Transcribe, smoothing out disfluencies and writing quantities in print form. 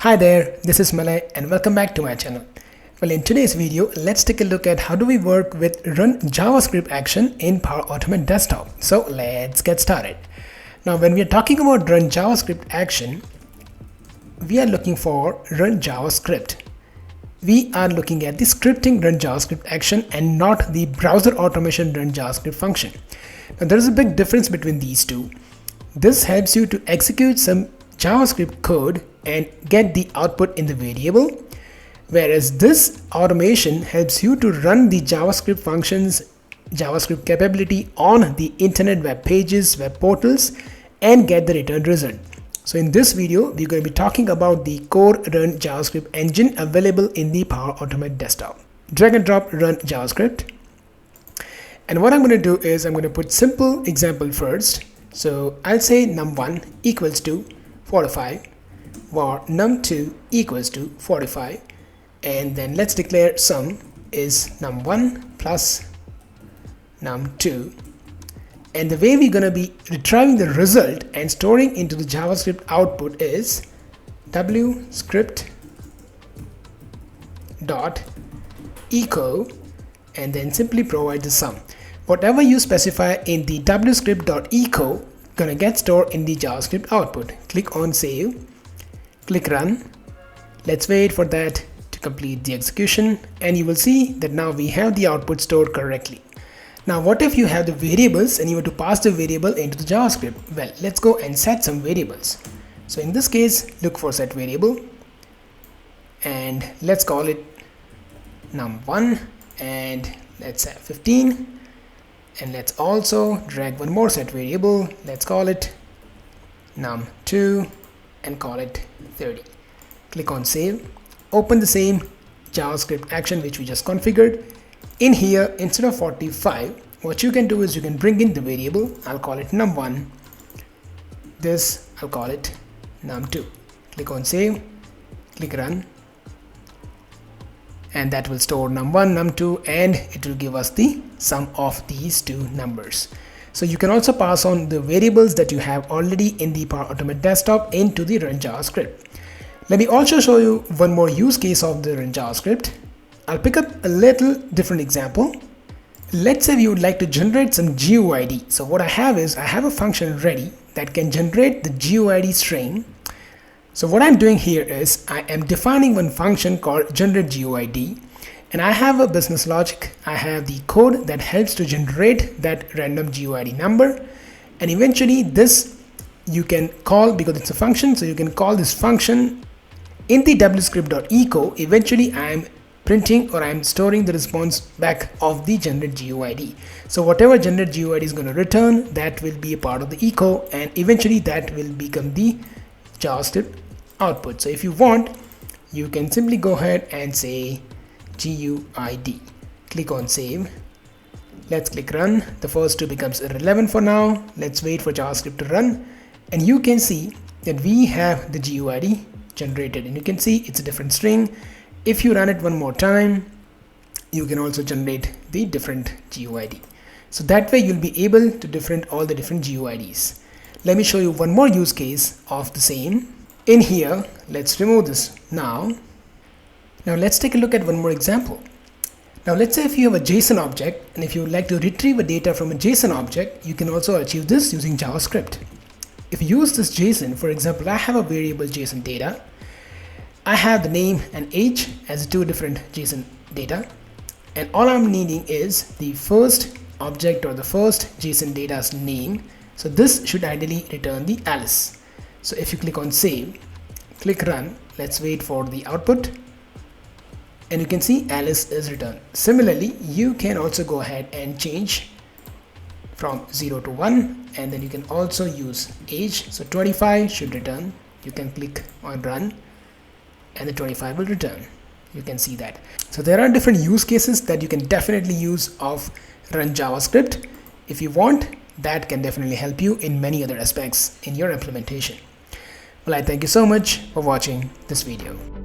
Hi there, this is Malay and welcome back to my channel. Well, in today's video, let's take a look at how do we work with Run JavaScript action in PowerAutomateDesktop. So let's get started. Now, when we are talking about Run JavaScript action, we are looking for Run JavaScript. We are looking at the scripting Run JavaScript action and not the browser automation Run JavaScript function. Now, there is a big difference between these two. This helps you to execute some JavaScript code and get the output in the variable, whereas this automation helps you to run the JavaScript functions, JavaScript capability on the internet web pages, web portals, and get the return result. So in this video, we're going to be talking about the core Run JavaScript engine available in the PowerAutomateDesktop. Drag and drop Run JavaScript. And what I'm going to do is I'm going to put simple example first. So I'll say num1 equals to 45 var num2 equals to 45, and then let's declare sum is num1 plus num2, and the way we're going to be retrieving the result and storing into the JavaScript output is wscript dot echo, and then simply provide the sum. Whatever you specify in the wscript.echo gonna get stored in the JavaScript output. Click on save, click run. Let's wait for that to complete the execution, and you will see that now we have the output stored correctly. Now, what if you have the variables and you want to pass the variable into the JavaScript? Well, let's go and set some variables. So in this case, look for set variable, and let's call it num1, and let's have 15. And let's also drag one more set variable. Let's call it num2 and call it 30. Click on save. Open the same JavaScript action which we just configured. In here, instead of 45, what you can do is you can bring in the variable. I'll call it num1. This I'll call it num2. Click on save. Click run. And that will store num1, num2, and it will give us the sum of these two numbers. So you can also pass on the variables that you have already in the PowerAutomateDesktop into the Run JavaScript. Let me also show you one more use case of the Run JavaScript. I'll pick up a little different example. Let's say we would like to generate some GUID. So what I have is I have a function ready that can generate the GUID string. So what I'm doing here is I am defining one function called generate GUID, and I have a business logic. I have the code that helps to generate that random GUID number, and eventually this you can call because it's a function, so you can call this function in the wscript.echo. Eventually I am printing or I am storing the response back of the generate GUID. So whatever generate GUID is going to return, that will be a part of the echo, and eventually that will become the JavaScript output. So if you want, you can simply go ahead and say GUID. Click on save. Let's click run. The first two becomes irrelevant for now. Let's wait for JavaScript to run, and you can see that we have the GUID generated, and you can see it's a different string. If you run it one more time, you can also generate the different GUID. So that way you'll be able to different all the different GUIDs. Let me show you one more use case of the same. In here, let's remove this now. Now let's take a look at one more example. Now let's say if you have a JSON object, and if you would like to retrieve a data from a JSON object, you can also achieve this using JavaScript. If you use this JSON, for example, I have a variable JSON data. I have the name and age as two different JSON data, and all I'm needing is the first object or the first JSON data's name. So this should ideally return the Alice. So if you click on save, click run, let's wait for the output, and you can see Alice is returned. Similarly, you can also go ahead and change from 0 to 1, and then you can also use age. So 25 should return. You can click on run, and the 25 will return. You can see that. So there are different use cases that you can definitely use of Run JavaScript. If you want, that can definitely help you in many other aspects in your implementation. Well, I thank you so much for watching this video.